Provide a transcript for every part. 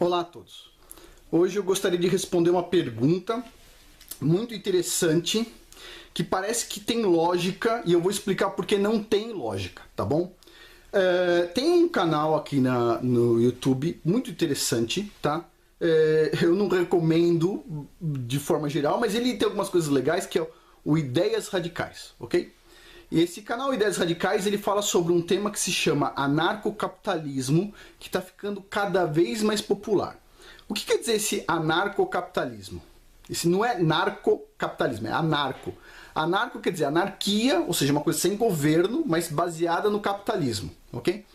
Olá a todos. Hoje eu gostaria de responder uma pergunta muito interessante que parece que tem lógica e eu vou explicar por que não tem lógica, tá bom? Tem um canal aqui no YouTube muito interessante, tá? Eu não recomendo de forma geral, mas ele tem algumas coisas legais que é o Ideias Radicais, ok? E esse canal Ideias Radicais, ele fala sobre um tema que se chama anarcocapitalismo, que está ficando cada vez mais popular. O que quer dizer esse anarcocapitalismo? Esse não é narcocapitalismo, é anarco. Anarco quer dizer anarquia, ou seja, uma coisa sem governo, mas baseada no capitalismo, ok?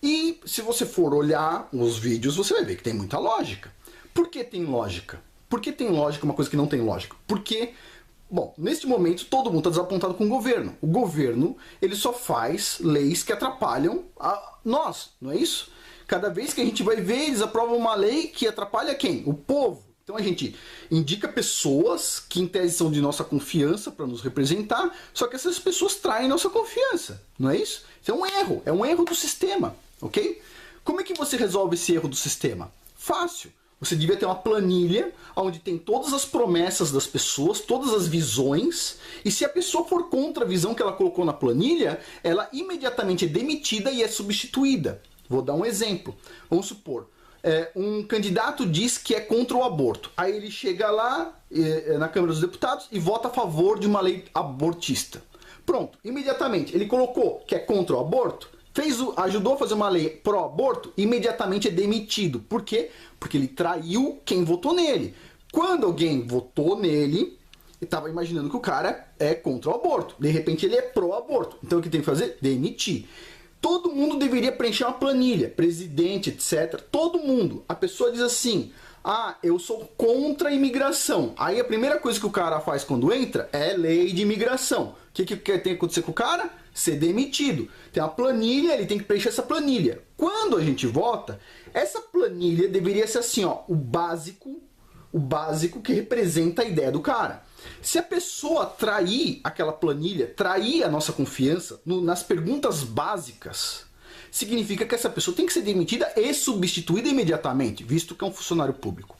E se você for olhar os vídeos, você vai ver que tem muita lógica. Por que tem lógica? Por que tem lógica uma coisa que não tem lógica? Porque... Bom, neste momento todo mundo está desapontado com o governo. O governo, ele só faz leis que atrapalham nós, não é isso? Cada vez que a gente vai ver, eles aprovam uma lei que atrapalha quem? O povo. Então a gente indica pessoas que em tese são de nossa confiança para nos representar, só que essas pessoas traem nossa confiança, não é isso? Isso é um erro do sistema, ok? Como é que você resolve esse erro do sistema? Fácil. Você devia ter uma planilha onde tem todas as promessas das pessoas, todas as visões, e se a pessoa for contra a visão que ela colocou na planilha, ela imediatamente é demitida e é substituída. Vou dar um exemplo. Vamos supor, um candidato diz que é contra o aborto. Aí ele chega lá na Câmara dos Deputados e vota a favor de uma lei abortista. Pronto, imediatamente ele colocou que é contra o aborto, ajudou a fazer uma lei pró-aborto, imediatamente é demitido. Por quê? Porque ele traiu quem votou nele. Quando alguém votou nele, estava imaginando que o cara é contra o aborto. De repente ele é pró-aborto. Então o que tem que fazer? Demitir. Todo mundo deveria preencher uma planilha, presidente, etc. Todo mundo. A pessoa diz assim, eu sou contra a imigração. Aí a primeira coisa que o cara faz quando entra é lei de imigração. O que tem que acontecer com o cara? Ser demitido. Tem uma planilha, ele tem que preencher essa planilha. Quando a gente vota, essa planilha deveria ser assim, ó, o básico que representa a ideia do cara. Se a pessoa trair aquela planilha, trair a nossa confiança nas perguntas básicas, significa que essa pessoa tem que ser demitida e substituída imediatamente, visto que é um funcionário público.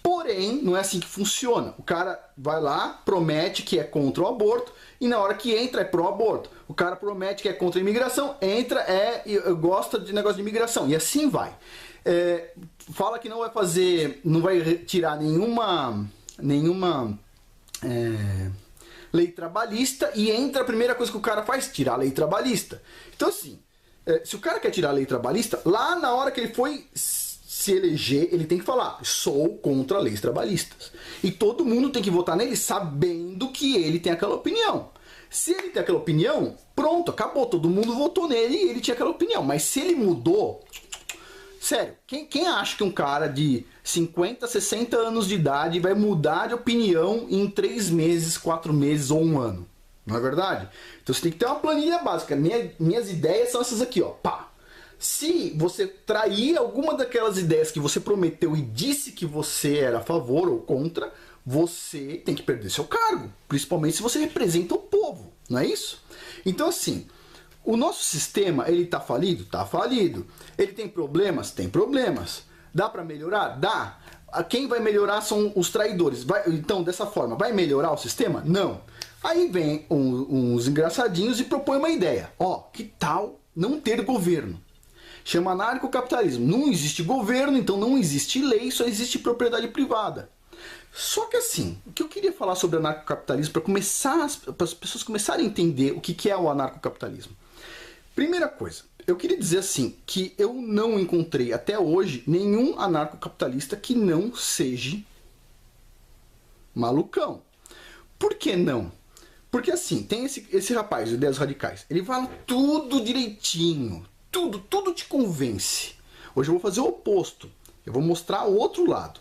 Porém, não é assim que funciona. O cara vai lá, promete que é contra o aborto, e na hora que entra é pró-aborto. O cara promete que é contra a imigração, entra, gosta de negócio de imigração, e assim vai. Fala que não vai tirar nenhuma lei trabalhista, e entra a primeira coisa que o cara faz, tirar a lei trabalhista. Então assim, se o cara quer tirar a lei trabalhista, lá na hora que ele foi se eleger, ele tem que falar, sou contra leis trabalhistas. E todo mundo tem que votar nele sabendo que ele tem aquela opinião. Se ele tem aquela opinião, pronto, acabou, todo mundo votou nele e ele tinha aquela opinião. Mas se ele mudou, sério, quem acha que um cara de 50, 60 anos de idade vai mudar de opinião em 3 meses, 4 meses ou 1 ano? Não é verdade? Então você tem que ter uma planilha básica. Minhas ideias são essas aqui, ó. Pá! Se você trair alguma daquelas ideias que você prometeu e disse que você era a favor ou contra, você tem que perder seu cargo. Principalmente se você representa o povo, não é isso? Então assim, o nosso sistema, ele tá falido? Tá falido. Ele tem problemas? Tem problemas. Dá para melhorar? Dá. Quem vai melhorar são os traidores. Então, dessa forma, vai melhorar o sistema? Não. Aí vem uns engraçadinhos e propõe uma ideia. Que tal não ter governo? Chama anarcocapitalismo. Não existe governo, então não existe lei, só existe propriedade privada. Só que assim, o que eu queria falar sobre anarcocapitalismo para as pessoas começarem a entender o que é o anarcocapitalismo. Primeira coisa, eu queria dizer assim, que eu não encontrei até hoje nenhum anarcocapitalista que não seja malucão. Por que não? Porque assim, tem esse rapaz, Ideias Radicais, ele fala tudo direitinho, tudo te convence. Hoje eu vou fazer o oposto, eu vou mostrar o outro lado.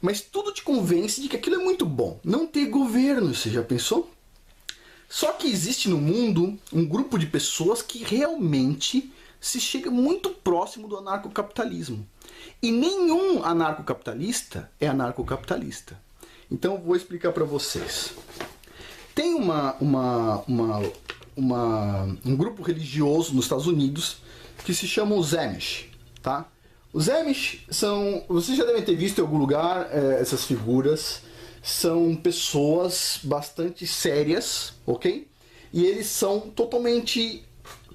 Mas tudo te convence de que aquilo é muito bom. Não ter governo, você já pensou? Só que existe no mundo um grupo de pessoas que realmente se chega muito próximo do anarcocapitalismo. E nenhum anarcocapitalista é anarcocapitalista. Então eu vou explicar para vocês. Tem um grupo religioso nos Estados Unidos que se chama os Amish, tá? Os Amish são, vocês já devem ter visto em algum lugar essas figuras, são pessoas bastante sérias, ok? E eles são totalmente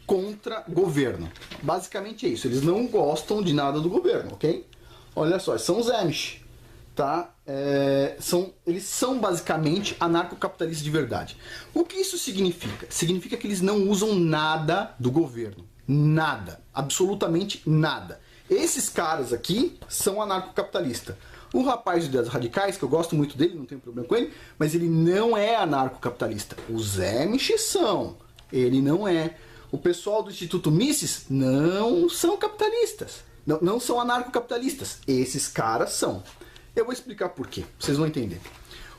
contra governo. Basicamente é isso, eles não gostam de nada do governo, ok? Olha só, são os Amish, tá? Eles são basicamente anarcocapitalistas de verdade. O que isso significa? Significa que eles não usam nada do governo. Nada, absolutamente nada. Esses caras aqui são anarcocapitalistas. O rapaz de Ideias Radicais, que eu gosto muito dele, não tenho problema com ele, mas ele não é anarcocapitalista. Os Amish são, ele não é. O pessoal do Instituto Mises não são capitalistas, não são anarcocapitalistas. Esses caras são. Eu vou explicar por quê, vocês vão entender.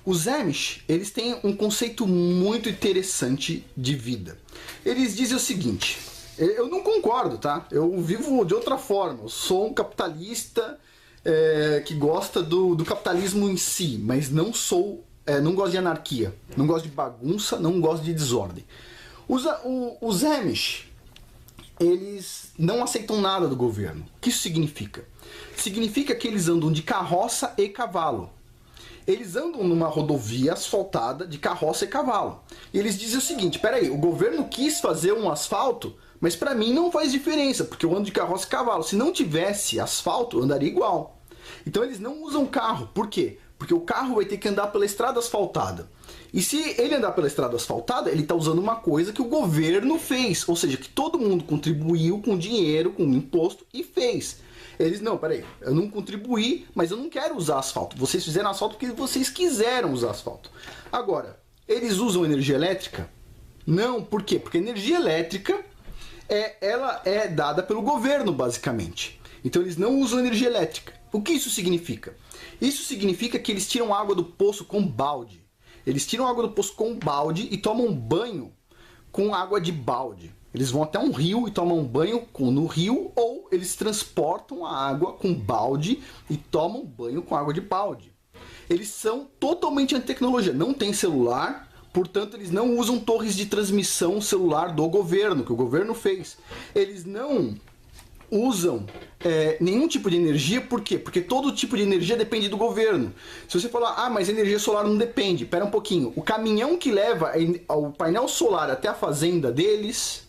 Os Amish, eles têm um conceito muito interessante de vida. Eles dizem o seguinte, eu não concordo, tá? Eu vivo de outra forma, eu sou um capitalista que gosta do capitalismo em si, mas não gosto de anarquia, não gosto de bagunça, não gosto de desordem. Os Amish, eles não aceitam nada do governo. O que isso significa? Significa que eles andam de carroça e cavalo. Eles andam numa rodovia asfaltada de carroça e cavalo. E eles dizem o seguinte, peraí, o governo quis fazer um asfalto, mas para mim não faz diferença, porque eu ando de carroça e cavalo. Se não tivesse asfalto, eu andaria igual. Então eles não usam carro. Por quê? Porque o carro vai ter que andar pela estrada asfaltada. E se ele andar pela estrada asfaltada, ele está usando uma coisa que o governo fez. Ou seja, que todo mundo contribuiu com dinheiro, com imposto e fez. Eles, não, peraí, eu não contribuí, mas eu não quero usar asfalto. Vocês fizeram asfalto porque vocês quiseram usar asfalto. Agora, eles usam energia elétrica? Não, por quê? Porque energia elétrica ela é dada pelo governo, basicamente. Então eles não usam energia elétrica. O que isso significa? Isso significa que eles tiram água do poço com balde. Eles tiram água do poço com balde e tomam banho com água de balde. Eles vão até um rio e tomam banho no rio, ou eles transportam a água com balde e tomam banho com água de balde. Eles são totalmente anti-tecnologia, não tem celular, portanto eles não usam torres de transmissão celular do governo, que o governo fez. Eles não usam nenhum tipo de energia, por quê? Porque todo tipo de energia depende do governo. Se você falar, mas energia solar não depende, pera um pouquinho, o caminhão que leva o painel solar até a fazenda deles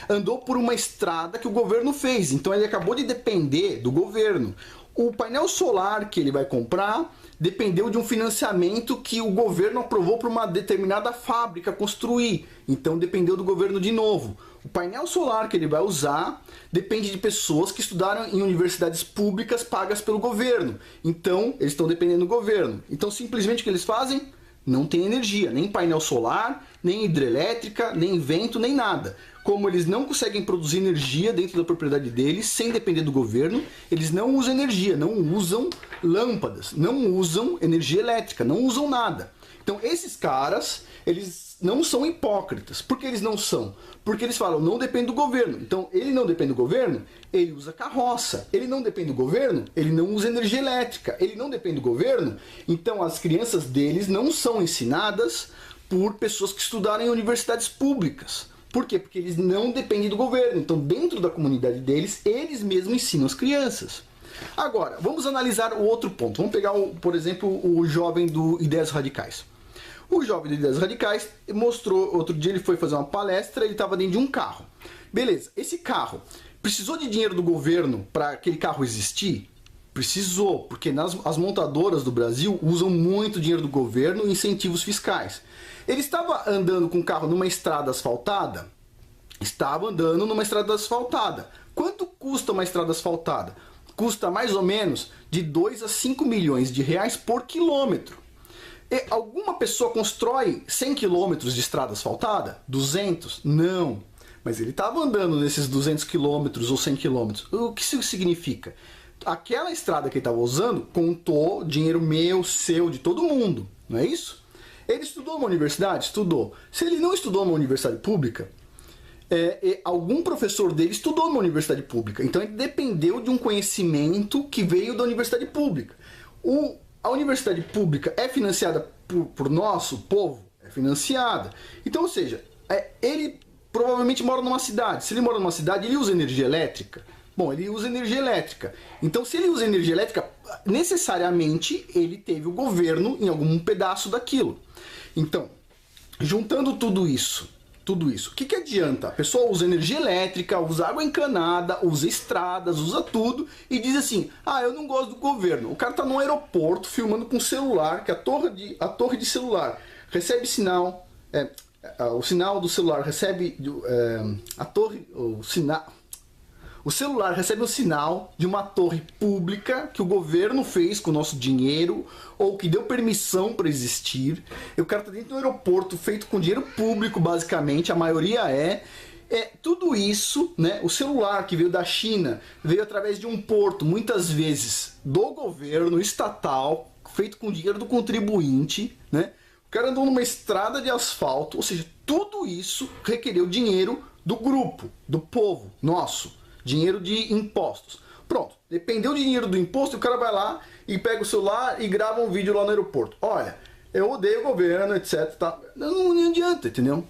andou por uma estrada que o governo fez, então ele acabou de depender do governo. O painel solar que ele vai comprar dependeu de um financiamento que o governo aprovou para uma determinada fábrica construir, então dependeu do governo de novo. O painel solar que ele vai usar depende de pessoas que estudaram em universidades públicas pagas pelo governo, então eles estão dependendo do governo. Então simplesmente o que eles fazem? Não tem energia, nem painel solar, nem hidrelétrica, nem vento, nem nada. Como eles não conseguem produzir energia dentro da propriedade deles, sem depender do governo, eles não usam energia, não usam lâmpadas, não usam energia elétrica, não usam nada. Então esses caras, eles não são hipócritas. Por que eles não são? Porque eles falam, não depende do governo. Então ele não depende do governo, ele usa carroça. Ele não depende do governo, ele não usa energia elétrica. Ele não depende do governo, então as crianças deles não são ensinadas por pessoas que estudaram em universidades públicas. Por quê? Porque eles não dependem do governo. Então, dentro da comunidade deles, eles mesmos ensinam as crianças. Agora, vamos analisar o outro ponto. Vamos pegar, por exemplo, o jovem do Ideias Radicais. O jovem do Ideias Radicais mostrou, outro dia ele foi fazer uma palestra, ele estava dentro de um carro. Beleza, esse carro precisou de dinheiro do governo para aquele carro existir? Precisou, porque as montadoras do Brasil usam muito dinheiro do governo em incentivos fiscais. Ele estava andando com o carro numa estrada asfaltada? Estava andando numa estrada asfaltada. Quanto custa uma estrada asfaltada? Custa mais ou menos de 2 a 5 milhões de reais por quilômetro. E alguma pessoa constrói 100 quilômetros de estrada asfaltada? 200? Não. Mas ele estava andando nesses 200 quilômetros ou 100 quilômetros. O que isso significa? Aquela estrada que ele estava usando contou dinheiro meu, seu, de todo mundo. Não é isso? Ele estudou numa universidade? Estudou. Se ele não estudou numa universidade pública, algum professor dele estudou numa universidade pública. Então ele dependeu de um conhecimento que veio da universidade pública. A universidade pública é financiada por nosso povo? É financiada. Então, ou seja, ele provavelmente mora numa cidade. Se ele mora numa cidade, ele usa energia elétrica? Bom, ele usa energia elétrica. Então, se ele usa energia elétrica, necessariamente ele teve o governo em algum pedaço daquilo. Então, juntando tudo isso, o que adianta? A pessoa usa energia elétrica, usa água encanada, usa estradas, usa tudo e diz assim: ah, eu não gosto do governo. O cara tá no aeroporto filmando com celular, que a torre de celular recebe sinal, o sinal do celular recebe o celular recebe o sinal de uma torre pública que o governo fez com o nosso dinheiro ou que deu permissão para existir. E o cara está dentro do aeroporto feito com dinheiro público, basicamente, a maioria tudo isso, né? O celular que veio da China veio através de um porto, muitas vezes do governo estatal, feito com dinheiro do contribuinte, né? O cara andou numa estrada de asfalto, ou seja, tudo isso requereu dinheiro do grupo, do povo, nosso. Dinheiro de impostos. Pronto, dependeu do dinheiro do imposto, o cara vai lá e pega o celular e grava um vídeo lá no aeroporto. Olha, eu odeio o governo, etc. Tá? Não adianta, entendeu?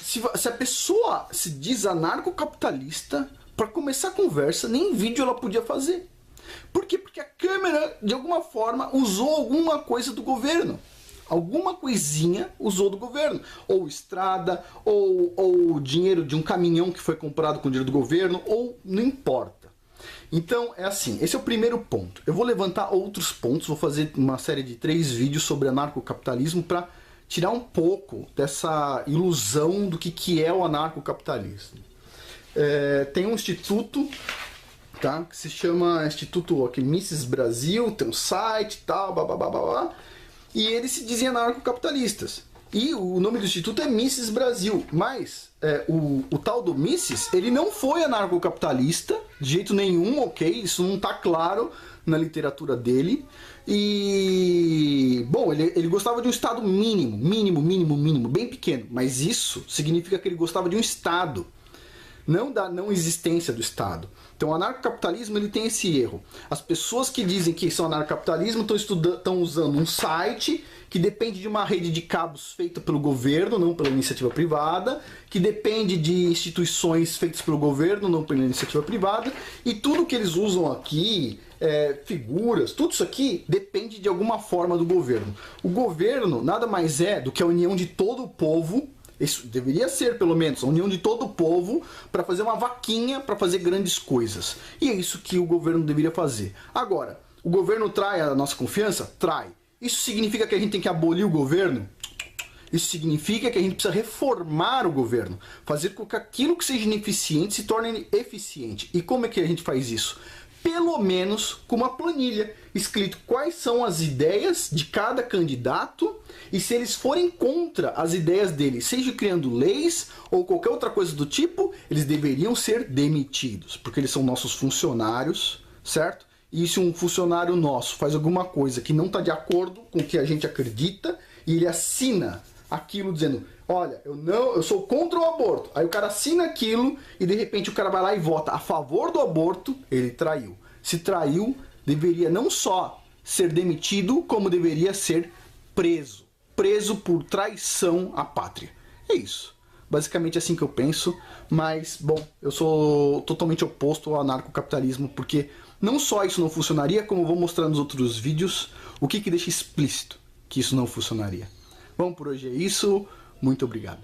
Se a pessoa se diz anarcocapitalista, para começar a conversa, nem vídeo ela podia fazer. Por quê? Porque a câmera, de alguma forma, usou alguma coisa do governo. Alguma coisinha usou do governo, ou estrada, ou dinheiro de um caminhão que foi comprado com dinheiro do governo, ou não importa. Então é assim, esse é o primeiro ponto. Eu vou levantar outros pontos, vou fazer uma série de 3 vídeos sobre anarcocapitalismo para tirar um pouco dessa ilusão do que é o anarcocapitalismo. Tem um instituto, tá, que se chama Instituto Mises Brasil, tem um site e tal, blá. E eles se dizem anarcocapitalistas. E o nome do instituto é Mises Brasil. Mas o tal do Mises, ele não foi anarcocapitalista, de jeito nenhum, ok? Isso não está claro na literatura dele. E, bom, ele gostava de um Estado mínimo, bem pequeno. Mas isso significa que ele gostava de um Estado, não da não existência do Estado. Então o anarcocapitalismo ele tem esse erro. As pessoas que dizem que são anarcocapitalismo estão usando um site que depende de uma rede de cabos feita pelo governo, não pela iniciativa privada, que depende de instituições feitas pelo governo, não pela iniciativa privada, e tudo que eles usam aqui, figuras, tudo isso aqui depende de alguma forma do governo. O governo nada mais é do que a união de todo o povo. Isso deveria ser, pelo menos, a união de todo o povo para fazer uma vaquinha para fazer grandes coisas. E é isso que o governo deveria fazer. Agora, o governo trai a nossa confiança? Trai. Isso significa que a gente tem que abolir o governo? Isso significa que a gente precisa reformar o governo. Fazer com que aquilo que seja ineficiente se torne eficiente. E como é que a gente faz isso? Pelo menos com uma planilha, escrito quais são as ideias de cada candidato e se eles forem contra as ideias dele, seja criando leis ou qualquer outra coisa do tipo, eles deveriam ser demitidos, porque eles são nossos funcionários, certo? E se um funcionário nosso faz alguma coisa que não está de acordo com o que a gente acredita e ele assina aquilo dizendo: olha, eu sou contra o aborto. Aí o cara assina aquilo e de repente o cara vai lá e vota a favor do aborto, ele traiu. Se traiu, deveria não só ser demitido, como deveria ser preso. Preso por traição à pátria. É isso. Basicamente assim que eu penso, mas, bom, eu sou totalmente oposto ao anarcocapitalismo, porque não só isso não funcionaria, como eu vou mostrar nos outros vídeos o que deixa explícito que isso não funcionaria. Bom, por hoje é isso. Muito obrigado.